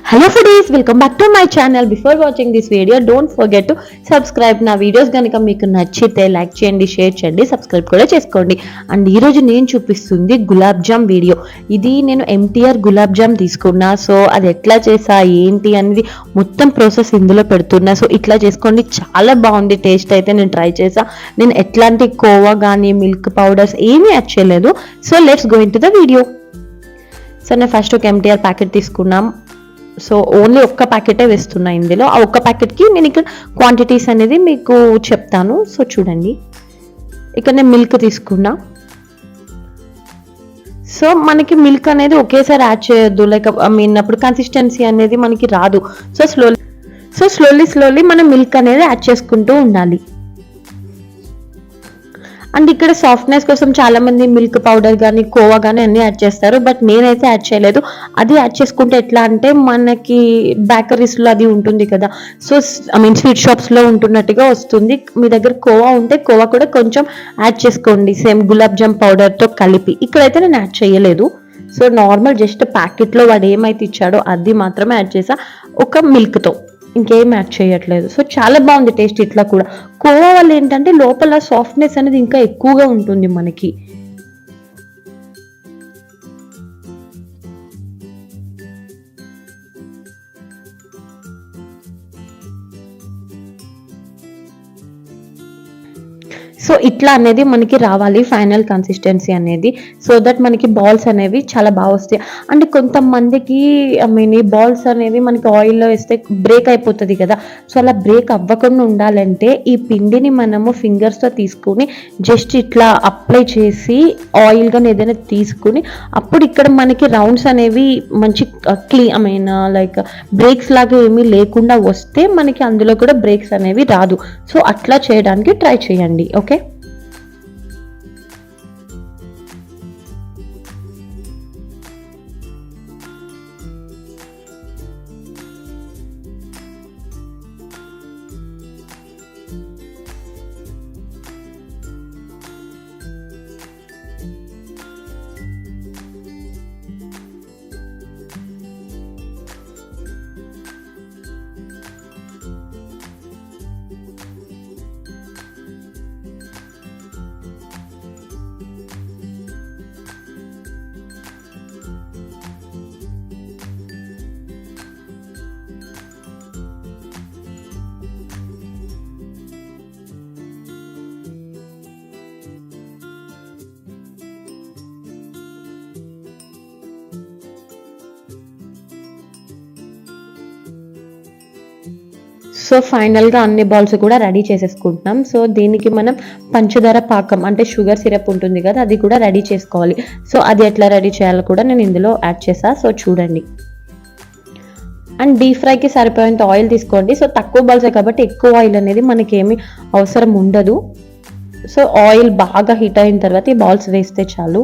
Hello foodies, welcome back to my channel. Before watching this video, don't forget to subscribe. నా videos కనుక మీకు నచ్చితే like చేయండి, share చేయండి, సబ్స్క్రైబ్ కూడా చేసుకోండి. అండ్ ఈరోజు నేను చూపిస్తుంది గులాబ్ జామ్ వీడియో. ఇది నేను ఎంటీఆర్ గులాబ్ జామ్ తీసుకున్నా. సో అది ఎట్లా చేసా ఏంటి అనేది మొత్తం ప్రాసెస్ ఇందులో పెడుతున్నా. సో ఇట్లా చేసుకోండి, చాలా బాగుంది. టేస్ట్ అయితే నేను ట్రై చేసా. నేను ఎట్లాంటి కోవా కానీ మిల్క్ పౌడర్స్ ఏమీ యాడ్ చేయలేదు. So let's go in to the video. So నేను ఫస్ట్ ఒక ఎంటీఆర్ ప్యాకెట్ తీసుకున్నాం. సో ఓన్లీ ఒక్క ప్యాకెటే వేస్తున్నా ఇందులో. ఆ ఒక్క ప్యాకెట్కి నేను ఇక్కడ క్వాంటిటీస్ అనేది మీకు చెప్తాను. సో చూడండి, ఇక్కడ నేను మిల్క్ తీసుకున్నా. సో మనకి మిల్క్ అనేది ఒకేసారి యాడ్ చేయొద్దు, లైక్ అప్పుడు కన్సిస్టెన్సీ అనేది మనకి రాదు. సో స్లోలీ మనం మిల్క్ అనేది యాడ్ చేసుకుంటూ ఉండాలి. అండ్ ఇక్కడ సాఫ్ట్నెస్ కోసం చాలా మంది మిల్క్ పౌడర్ కానీ కోవా కానీ అన్ని యాడ్ చేస్తారు, బట్ నేనైతే యాడ్ చేయలేదు. అది యాడ్ చేసుకుంటే ఎట్లా అంటే మనకి బేకరీస్లో అది ఉంటుంది కదా, సో స్వీట్ షాప్స్లో ఉంటున్నట్టుగా వస్తుంది. మీ దగ్గర కోవా ఉంటే కోవా కూడా కొంచెం యాడ్ చేసుకోండి, సేమ్ గులాబ్ జామ్ పౌడర్తో కలిపి. ఇక్కడైతే నేను యాడ్ చేయలేదు. సో నార్మల్ జస్ట్ ప్యాకెట్లో వాడు ఏమైతే ఇచ్చాడో అది మాత్రమే యాడ్ చేసా, ఒక మిల్క్తో, ఇంకేం యాడ్ చేయట్లేదు. సో చాలా బాగుంది టేస్ట్. ఇట్లా కూడా కోవా వల్ల ఏంటంటే లోపల సాఫ్ట్నెస్ అనేది ఇంకా ఎక్కువగా ఉంటుంది మనకి. సో ఇట్లా అనేది మనకి రావాలి ఫైనల్ కన్సిస్టెన్సీ అనేది, సో దట్ మనకి బాల్స్ అనేవి చాలా బాగా వస్తాయి. అంటే కొంతమందికి ఈ బాల్స్ అనేవి మనకి ఆయిల్లో వేస్తే బ్రేక్ అయిపోతుంది కదా. సో అలా బ్రేక్ అవ్వకుండా ఉండాలంటే ఈ పిండిని మనము ఫింగర్స్తో తీసుకుని జస్ట్ ఇట్లా అప్లై చేసి ఆయిల్ కానీ ఏదైనా తీసుకుని అప్పుడు ఇక్కడ మనకి రౌండ్స్ అనేవి మంచి లైక్ బ్రేక్స్ లాగా ఏమీ లేకుండా వస్తే మనకి అందులో కూడా బ్రేక్స్ అనేవి రాదు. సో అట్లా చేయడానికి ట్రై చేయండి. ఓకే, సో ఫైనల్గా అన్ని బాల్స్ కూడా రెడీ చేసేసుకుంటున్నాం. సో దీనికి మనం పంచదార పాకం అంటే షుగర్ సిరప్ ఉంటుంది కదా, అది కూడా రెడీ చేసుకోవాలి. సో అది ఎట్లా రెడీ చేయాలో కూడా నేను ఇందులో యాడ్ చేసా. సో చూడండి. అండ్ డీప్ ఫ్రైకి సరిపోయేంత ఆయిల్ తీసుకోండి. సో తక్కువ బాల్సే కాబట్టి ఎక్కువ ఆయిల్ అనేది మనకేమీ అవసరం ఉండదు. సో ఆయిల్ బాగా హీట్ అయిన తర్వాత ఈ బాల్స్ వేస్తే చాలు.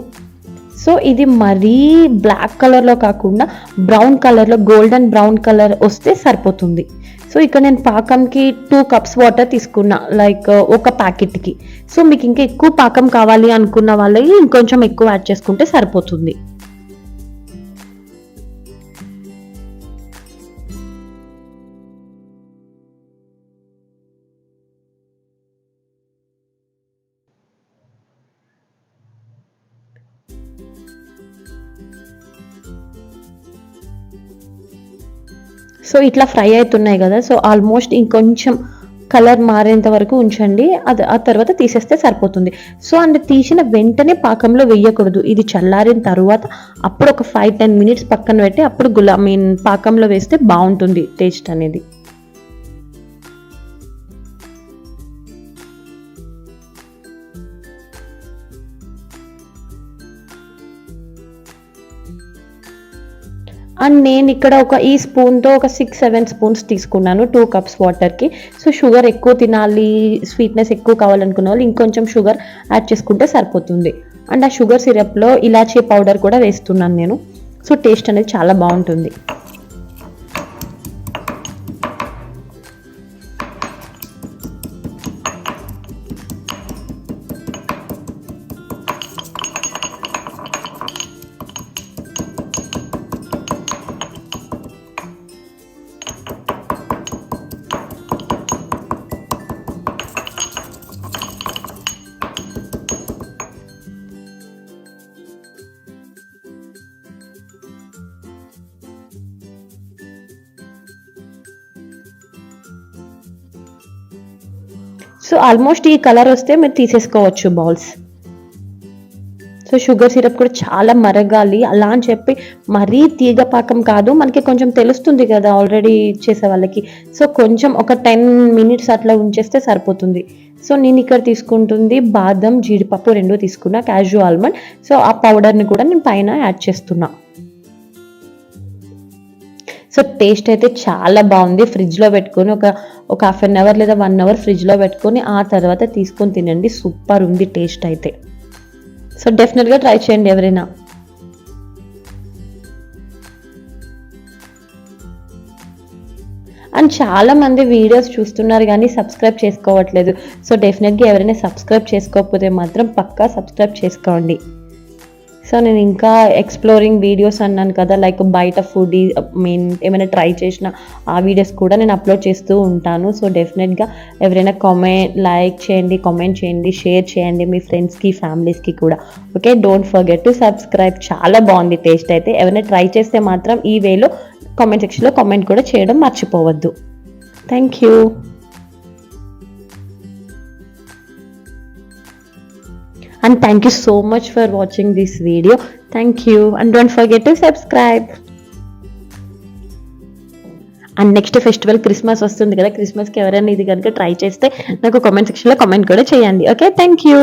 సో ఇది మరీ బ్లాక్ కలర్లో కాకుండా బ్రౌన్ కలర్లో, గోల్డెన్ బ్రౌన్ కలర్ వస్తే సరిపోతుంది. సో ఇక్కడ నేను పాకంకి 2 cups వాటర్ తీసుకున్నా, లైక్ ఒక ప్యాకెట్కి. సో మీకు ఇంకా ఎక్కువ పాకం కావాలి అనుకున్న వాళ్ళకి ఇంకొంచెం ఎక్కువ యాడ్ చేసుకుంటే సరిపోతుంది. సో ఇట్లా ఫ్రై అవుతున్నాయి కదా, సో ఆల్మోస్ట్ ఇంకొంచెం కలర్ మారేంత వరకు ఉంచండి. ఆ తర్వాత తీసేస్తే సరిపోతుంది. సో అండ్ తీసిన వెంటనే పాకంలో వేయకూడదు. ఇది చల్లారిన తర్వాత అప్పుడు ఒక 5-10 minutes పక్కన పెట్టి అప్పుడు పాకంలో వేస్తే బాగుంటుంది టేస్ట్ అనేది. అండ్ నేను ఇక్కడ ఈ స్పూన్తో ఒక 6-7 spoons తీసుకున్నాను 2 cups వాటర్కి. సో షుగర్ ఎక్కువ తినాలి, స్వీట్నెస్ ఎక్కువ కావాలనుకున్న వాళ్ళు ఇంకొంచెం షుగర్ యాడ్ చేసుకుంటే సరిపోతుంది. అండ్ ఆ షుగర్ సిరప్లో ఇలాచీ పౌడర్ కూడా వేస్తున్నాను నేను. సో టేస్ట్ అనేది చాలా బాగుంటుంది. సో ఆల్మోస్ట్ ఈ కలర్ వస్తే మీరు తీసేసుకోవచ్చు బాల్స్. సో షుగర్ సిరప్ కూడా చాలా మరగాలి, అలా అని చెప్పి మరీ తీగ పాకం కాదు, మనకి కొంచెం తెలుస్తుంది కదా ఆల్రెడీ చేసే వాళ్ళకి. సో కొంచెం ఒక 10 మినిట్స్ అట్లా ఉంచేస్తే సరిపోతుంది. సో నేను ఇక్కడ తీసుకుంటుంది బాదం జీడిపప్పు 2 తీసుకున్నా, క్యాషు ఆల్మండ్. సో ఆ పౌడర్ని కూడా నేను పైన యాడ్ చేస్తున్నా. సో టేస్ట్ అయితే చాలా బాగుంది. ఫ్రిడ్జ్లో పెట్టుకొని ఒక హాఫ్ అన్ అవర్ లేదా 1 అవర్ ఫ్రిడ్జ్లో పెట్టుకొని ఆ తర్వాత తీసుకొని తినండి. సూపర్ ఉంది టేస్ట్ అయితే. సో డెఫినెట్గా ట్రై చేయండి ఎవరైనా. అండ్ చాలా మంది వీడియోస్ చూస్తున్నారు కానీ సబ్స్క్రైబ్ చేసుకోవట్లేదు. సో డెఫినెట్గా ఎవరైనా సబ్స్క్రైబ్ చేసుకోకపోతే మాత్రం పక్కా సబ్స్క్రైబ్ చేసుకోండి. సో నేను ఇంకా ఎక్స్ప్లోరింగ్ వీడియోస్ అన్నాను కదా, లైక్ బయట ఫుడ్ ఏమైనా ట్రై చేసిన ఆ వీడియోస్ కూడా నేను అప్లోడ్ చేస్తూ ఉంటాను. సో డెఫినెట్గా ఎవరైనా లైక్ చేయండి, కామెంట్ చేయండి, షేర్ చేయండి మీ ఫ్రెండ్స్కి, ఫ్యామిలీస్కి కూడా. Okay, don't forget to subscribe. చాలా బాగుంది టేస్ట్ అయితే. ఎవరైనా ట్రై చేస్తే మాత్రం ఈ వేలో కామెంట్ సెక్షన్లో కామెంట్ కూడా చేయడం మర్చిపోవద్దు. Thank you. And thank you so much for watching this video. Thank you, and don't forget to subscribe. And next festival Christmas వస్తుంది కదా, క్రిస్మస్కి ఎవరైనా ఇది కనుక ట్రై చేస్తే నాకు కామెంట్ సెక్షన్లో కామెంట్ కూడా చేయండి. Okay, thank you.